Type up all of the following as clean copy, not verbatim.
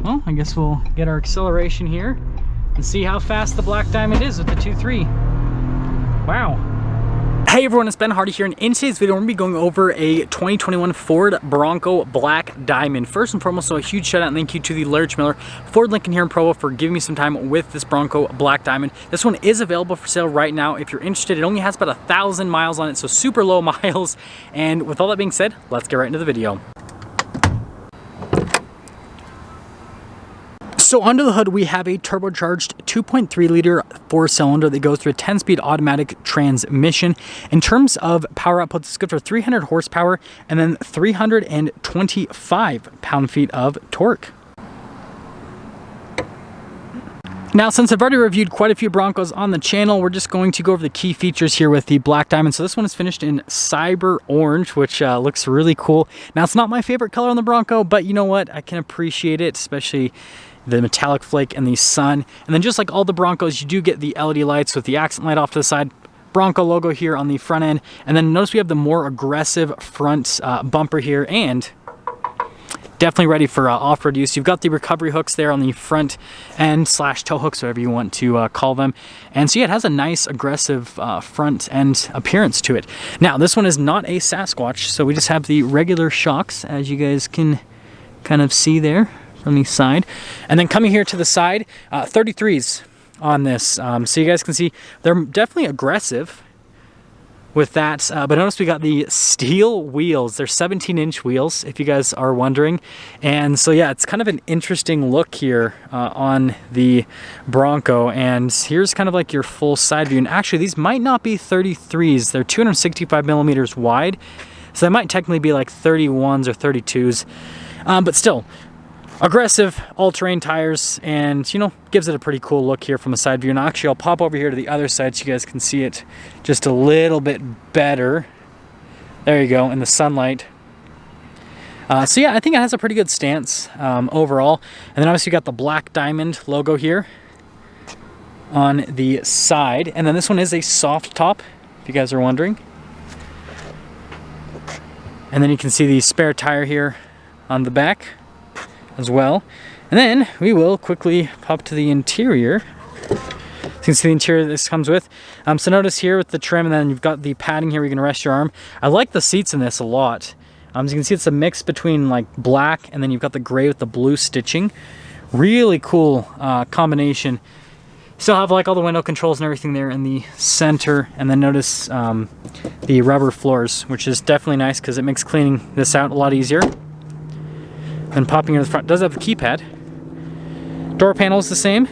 well, I guess we'll get our acceleration here and see how fast the Black Diamond is with the 2.3. Wow. Hey everyone, it's Ben Hardy here, and in today's video we're going to be going over a 2021 Ford Bronco Black Diamond. First and foremost, so a huge shout out and thank you to the Larry Miller Ford Lincoln here in Provo for giving me some time with this Bronco Black Diamond. This one is available for sale right now if you're interested. It only has about 1,000 miles on it, so super low miles. And with all that being said, let's get right into the video. So under the hood, we have a turbocharged 2.3 liter 4-cylinder that goes through a 10-speed automatic transmission. In terms of power output, it's good for 300 horsepower and then 325 pound-feet of torque. Now, since I've already reviewed quite a few Broncos on the channel, we're just going to go over the key features here with the Black Diamond. So this one is finished in Cyber Orange, which looks really cool. Now, it's not my favorite color on the Bronco, but you know what? I can appreciate it, especially the metallic flake and the sun. And then just like all the Broncos, you do get the LED lights with the accent light off to the side, Bronco logo here on the front end. And then notice we have the more aggressive front bumper here, and definitely ready for off-road use. You've got the recovery hooks there on the front end / tow hooks, whatever you want to call them. And so yeah, it has a nice aggressive front end appearance to it. Now, this one is not a Sasquatch, so we just have the regular shocks, as you guys can kind of see there from the side. And then coming here to the side, 33s on this. So you guys can see they're definitely aggressive with that, but notice we got the steel wheels. They're 17-inch wheels, if you guys are wondering. And so yeah, it's kind of an interesting look here on the Bronco. And here's kind of like your full side view. And actually, these might not be 33s. They're 265 millimeters wide, so they might technically be like 31s or 32s. But still, aggressive all-terrain tires, and you know, gives it a pretty cool look here from a side view. And actually, I'll pop over here to the other side so you guys can see it just a little bit better. There you go, in the sunlight. So yeah, I think it has a pretty good stance overall. And then obviously you got the Black Diamond logo here on the side. And then this one is a soft top, if you guys are wondering. And then you can see the spare tire here on the back as well. And then we will quickly pop to the interior. So you can see the interior this comes with. So notice here with the trim, and then you've got the padding here where you can rest your arm. I like the seats in this a lot. As you can see, it's a mix between like black and then you've got the gray with the blue stitching. Really cool combination. Still have like all the window controls and everything there in the center. And then notice the rubber floors, which is definitely nice because it makes cleaning this out a lot easier. And popping in the front, does have a keypad. Door panel is the same.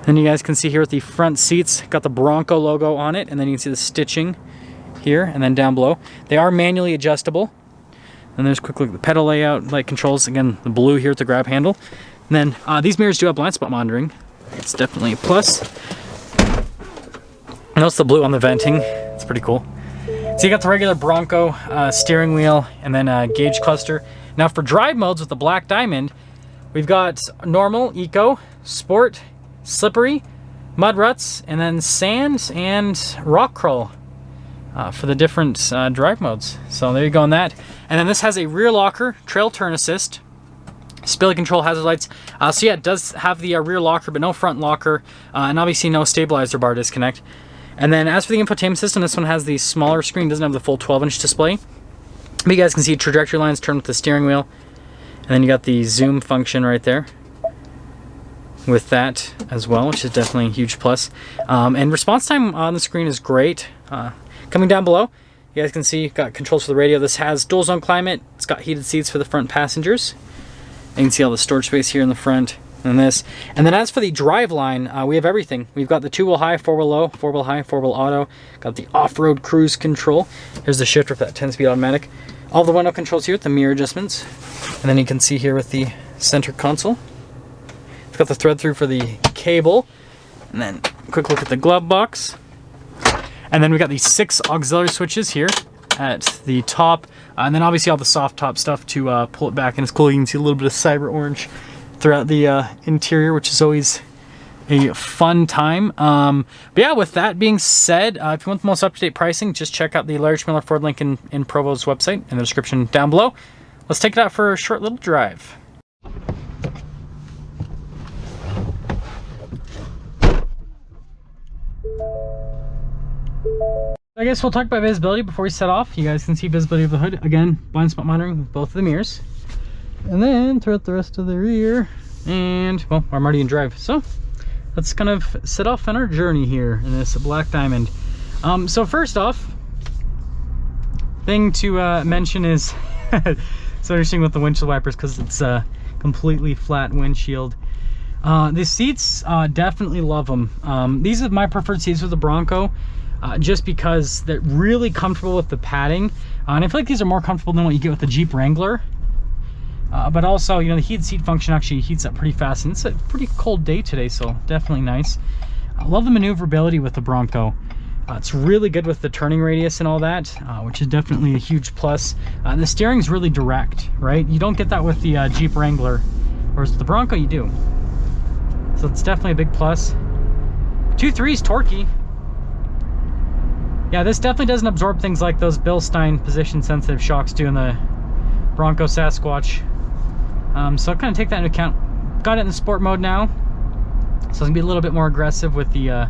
And you guys can see here with the front seats, got the Bronco logo on it, and then you can see the stitching here and then down below. They are manually adjustable. And there's a quick look at the pedal layout, light controls, again, the blue here with the grab handle. And then these mirrors do have blind spot monitoring. It's definitely a plus. Notice the blue on the venting, it's pretty cool. So you got the regular Bronco steering wheel and then a gauge cluster. Now for drive modes with the Black Diamond, we've got normal, eco, sport, slippery, mud ruts, and then sand and rock crawl for the different drive modes. So there you go on that. And then this has a rear locker, trail turn assist, spilly control, hazard lights. So yeah, it does have the rear locker, but no front locker, and obviously no stabilizer bar disconnect. And then as for the infotainment system, this one has the smaller screen, doesn't have the full 12-inch display. But you guys can see trajectory lines turn with the steering wheel. And then you got the zoom function right there with that as well, which is definitely a huge plus. And response time on the screen is great. Coming down below, you guys can see you've got controls for the radio. This has dual zone climate. It's got heated seats for the front passengers. You can see all the storage space here in the front and this. And then as for the drive line, we have everything. We've got the 2-wheel high, 4-wheel low, 4-wheel high, 4-wheel auto. Got the off-road cruise control. Here's the shifter for that 10-speed automatic. All the window controls here with the mirror adjustments. And then you can see here with the center console. It's got the thread through for the cable. And then quick look at the glove box. And then we got the 6 auxiliary switches here at the top. And then obviously all the soft top stuff to pull it back. And it's cool, you can see a little bit of cyber orange throughout the interior, which is always a fun time. But yeah, with that being said, if you want the most up-to-date pricing, just check out the Larry Miller Ford Lincoln in Provo's website in the description down below. Let's take it out for a short little drive. I guess we'll talk about visibility before we set off. You guys can see visibility of the hood. Again, blind spot monitoring with both of the mirrors. And then throughout the rest of the rear. And, well, I'm already in drive. So let's kind of set off on our journey here in this Black Diamond. So first off, thing to mention is so interesting with the windshield wipers because it's a completely flat windshield. The seats, definitely love them. These are my preferred seats with the Bronco, just because they're really comfortable with the padding, and I feel like these are more comfortable than what you get with the Jeep Wrangler. But also, you know, the heated seat function actually heats up pretty fast, and it's a pretty cold day today, so definitely nice. I love the maneuverability with the Bronco. It's really good with the turning radius and all that, which is definitely a huge plus. The steering's really direct, right? You don't get that with the Jeep Wrangler, whereas the Bronco you do. So it's definitely a big plus. 2.3's torquey. Yeah, this definitely doesn't absorb things like those Bilstein position sensitive shocks do in the Bronco Sasquatch. So I'll kind of take that into account. Got it in sport mode now, so it's gonna be a little bit more aggressive with the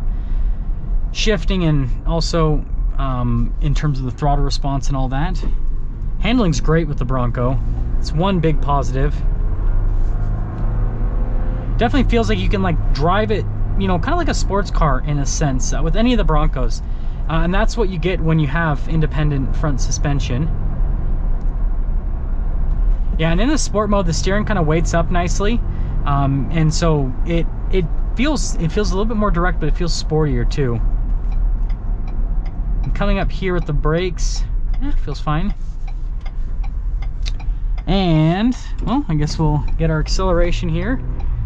shifting, and also in terms of the throttle response and all that. Handling's great with the Bronco. It's one big positive. Definitely feels like you can like drive it, you know, kind of like a sports car in a sense with any of the Broncos. And that's what you get when you have independent front suspension. Yeah, and in the sport mode, the steering kind of weights up nicely, and so it feels a little bit more direct, but it feels sportier too. And coming up here with the brakes, feels fine. And well, I guess we'll get our acceleration here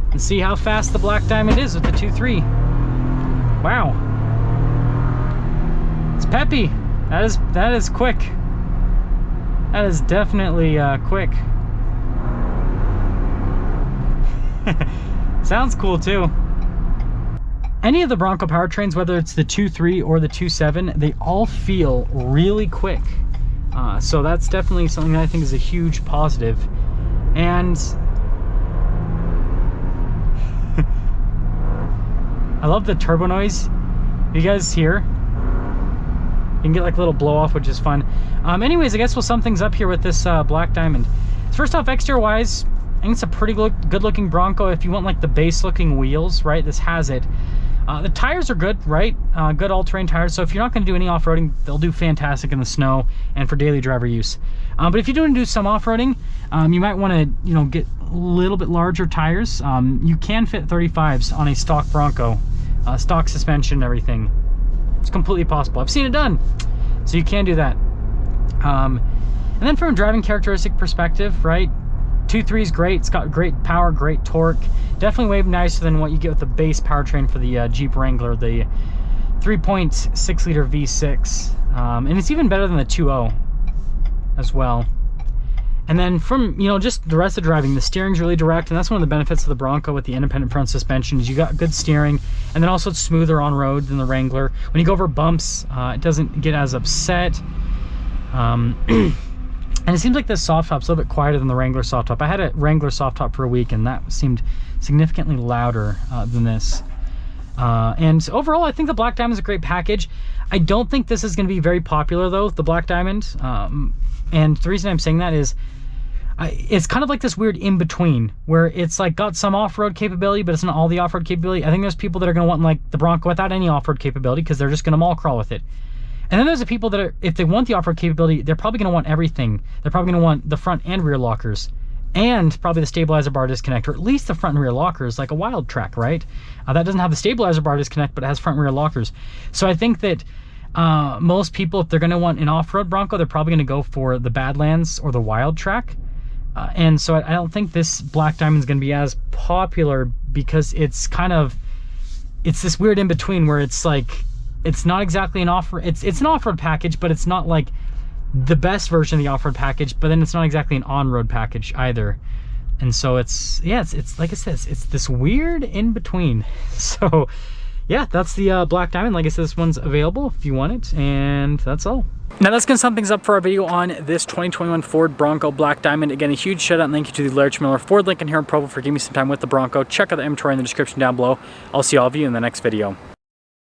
and see how fast the Black Diamond is with the 2.3. Wow. It's peppy. That is quick. That is definitely quick. Sounds cool too. Any of the Bronco powertrains, whether it's the 2.3 or the 2.7, they all feel really quick. So that's definitely something that I think is a huge positive. And I love the turbo noise. You guys hear? You can get like a little blow off, which is fun. Anyways, I guess we'll sum things up here with this Black Diamond. First off, exterior wise, I think it's a pretty good looking Bronco. If you want like the base looking wheels, right, this has it. The tires are good, right? Good all-terrain tires. So if you're not going to do any off-roading, they'll do fantastic in the snow and for daily driver use. But if you're going to do some off-roading, you might want to, you know, get a little bit larger tires. You can fit 35s on a stock Bronco, stock suspension and everything. It's completely possible. I've seen it done, so you can do that. And then from a driving characteristic perspective, right, 2.3 is great. It's got great power, great torque. Definitely way nicer than what you get with the base powertrain for the Jeep Wrangler, the 3.6 liter V6, and it's even better than the 2.0 as well. And then from, you know, just the rest of the driving, the steering's really direct, and that's one of the benefits of the Bronco with the independent front suspension is you got good steering, and then also it's smoother on road than the Wrangler. When you go over bumps, it doesn't get as upset. And it seems like this soft top's a little bit quieter than the Wrangler soft top. I had a Wrangler soft top for a week, and that seemed significantly louder than this. And overall, I think the Black Diamond is a great package. I don't think this is going to be very popular, though, the Black Diamond. And the reason I'm saying that is it's kind of like this weird in-between where it's like got some off-road capability, but it's not all the off-road capability. I think there's people that are going to want like the Bronco without any off-road capability because they're just going to mall crawl with it. And then there's the people that are, if they want the off-road capability, they're probably going to want everything. They're probably going to want the front and rear lockers, and probably the stabilizer bar disconnect, or at least the front and rear lockers, like a Wild Track, right? That doesn't have the stabilizer bar disconnect, but it has front and rear lockers. So I think that most people, if they're going to want an off-road Bronco, they're probably going to go for the Badlands or the Wild Track. And so I don't think this Black Diamond is going to be as popular because it's kind of, it's this weird in-between where it's like, it's not exactly an off-road, it's an off-road package, but it's not like the best version of the off-road package, but then it's not exactly an on-road package either. And so it's, yeah, it's like I said, it's this weird in-between. So yeah, that's the Black Diamond. Like I said, this one's available if you want it, and that's all. Now that's going to sum things up for our video on this 2021 Ford Bronco Black Diamond. Again, a huge shout out and thank you to the Larry Miller Ford Lincoln here in Provo for giving me some time with the Bronco. Check out the inventory in the description down below. I'll see all of you in the next video.